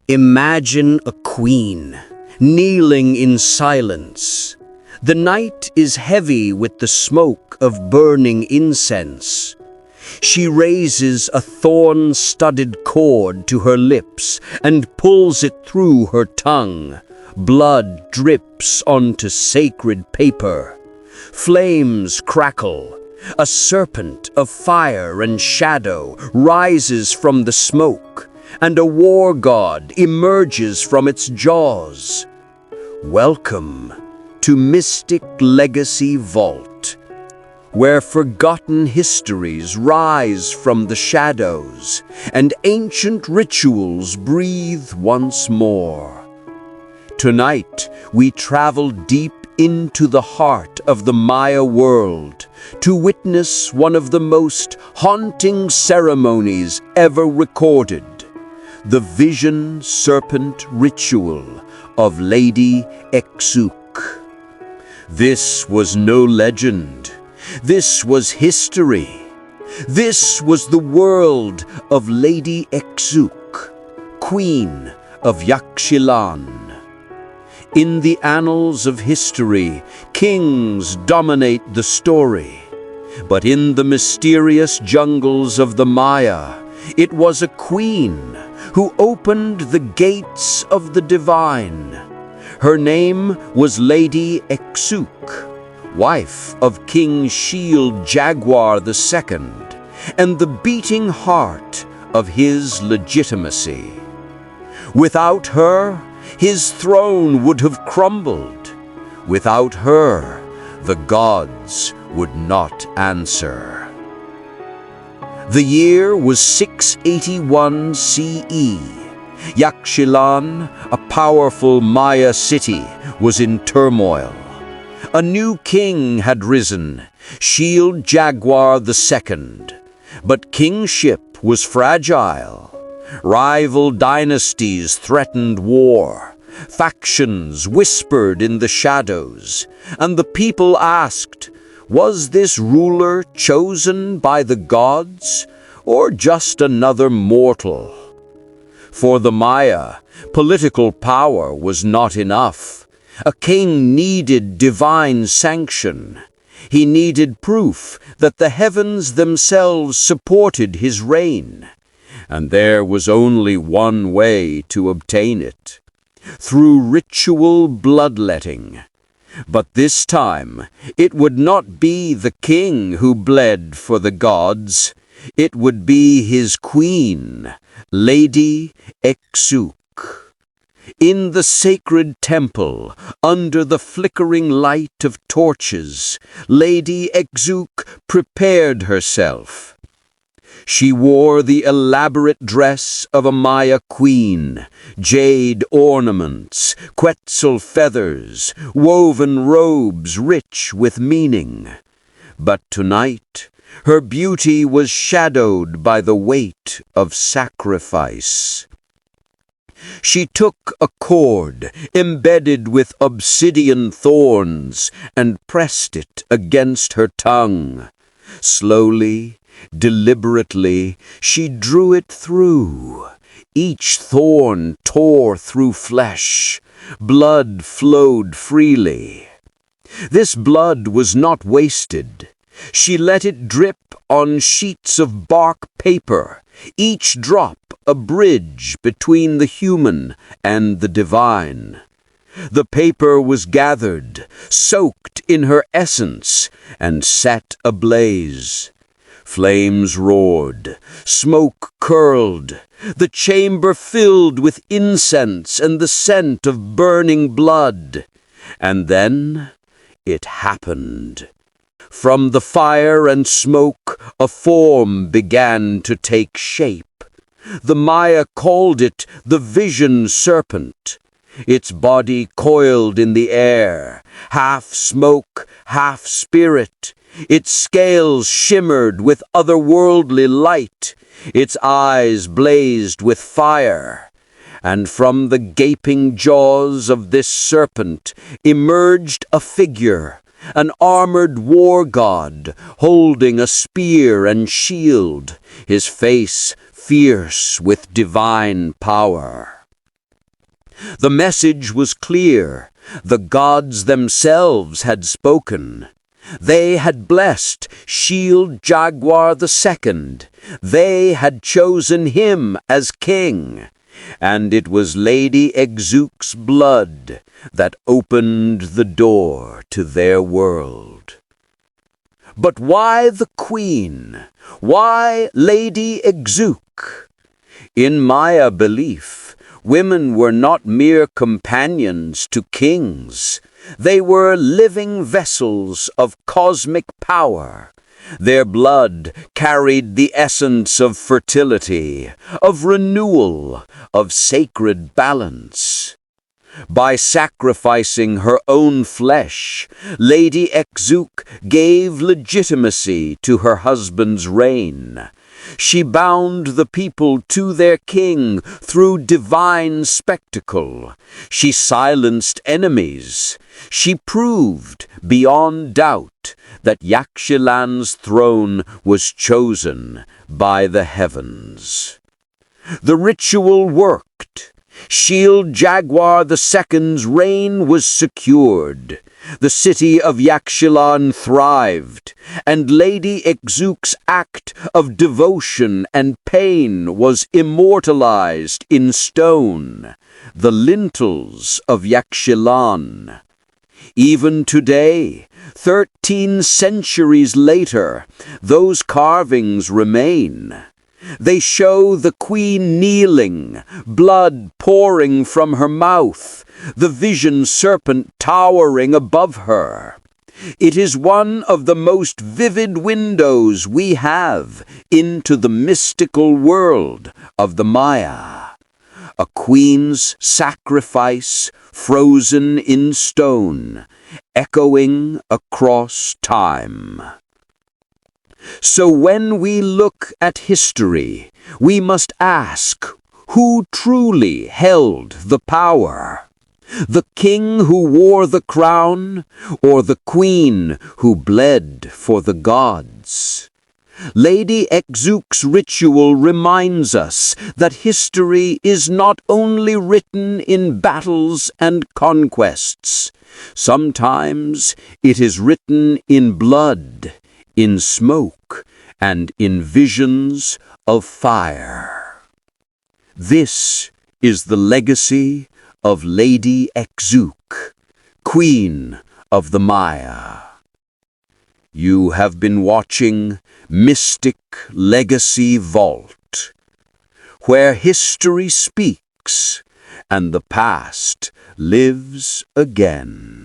Imagine a queen, kneeling in silence. The night is heavy with the smoke of burning incense. She raises a thorn-studded cord to her lips and pulls it through her tongue. Blood drips onto sacred paper. Flames crackle. A serpent of fire and shadow rises from the smoke, and a war god emerges from its jaws. Welcome to Mystic Legacy Vault, where forgotten histories rise from the shadows and ancient rituals breathe once more. Tonight, we travel deep into the heart of the Maya world to witness one of the most haunting ceremonies ever recorded, the Vision Serpent ritual of Lady Xook. This was no legend. This was history. This was the world of Lady Xook, Queen of Yaxchilán. In the annals of history, kings dominate the story. But in the mysterious jungles of the Maya, it was a queen who opened the gates of the divine. Her name was Lady Xook, wife of King Schele Jaguar II, and the beating heart of his legitimacy. Without her, his throne would have crumbled. Without her, the gods would not answer. The year was 681 CE. Yaxchilán, a powerful Maya city, was in turmoil. A new king had risen, Schele Jaguar II. But kingship was fragile. Rival dynasties threatened war. Factions whispered in the shadows, and the people asked, was this ruler chosen by the gods, or just another mortal? For the Maya, political power was not enough. A king needed divine sanction. He needed proof that the heavens themselves supported his reign. And there was only one way to obtain it, through ritual bloodletting. But this time, it would not be the king who bled for the gods. It would be his queen, Lady Xook. In the sacred temple, under the flickering light of torches, Lady Xook prepared herself. She wore the elaborate dress of a Maya queen, jade ornaments, quetzal feathers, woven robes rich with meaning. But tonight, her beauty was shadowed by the weight of sacrifice. She took a cord embedded with obsidian thorns and pressed it against her tongue. Slowly, deliberately, she drew it through. Each thorn tore through flesh. Blood flowed freely. This blood was not wasted. She let it drip on sheets of bark paper, each drop a bridge between the human and the divine. The paper was gathered, soaked in her essence, and set ablaze. Flames roared, smoke curled, the chamber filled with incense and the scent of burning blood. And then it happened. From the fire and smoke, a form began to take shape. The Maya called it the Vision Serpent. Its body coiled in the air, half smoke, half spirit. Its scales shimmered with otherworldly light. Its eyes blazed with fire. And from the gaping jaws of this serpent emerged a figure, an armored war god, holding a spear and shield, his face fierce with divine power. The message was clear. The gods themselves had spoken. They had blessed Jaguar II. They had chosen him as king. And it was Lady Xook's blood that opened the door to their world. But why the Queen? Why Lady Xook? In Maya belief, women were not mere companions to kings. They were living vessels of cosmic power. Their blood carried the essence of fertility, of renewal, of sacred balance. By sacrificing her own flesh, Lady Xook gave legitimacy to her husband's reign. She bound the people to their king through divine spectacle. She silenced enemies. She proved beyond doubt that Yaxchilán's throne was chosen by the heavens. The ritual worked. Jaguar II's reign was secured. The city of Yaxchilán thrived, and Lady Xook's act of devotion and pain was immortalized in stone, the lintels of Yaxchilán. Even today, 13 centuries later, those carvings remain. They show the queen kneeling, blood pouring from her mouth, the Vision Serpent towering above her. It is one of the most vivid windows we have into the mystical world of the Maya. A queen's sacrifice frozen in stone, echoing across time. So when we look at history, we must ask, who truly held the power? The king who wore the crown, or the queen who bled for the gods? Lady Xook's ritual reminds us that history is not only written in battles and conquests. Sometimes it is written in blood, in smoke, and in visions of fire. This is the legacy of Lady Xook, Queen of the Maya. You have been watching Mystic Legacy Vault, where history speaks and the past lives again.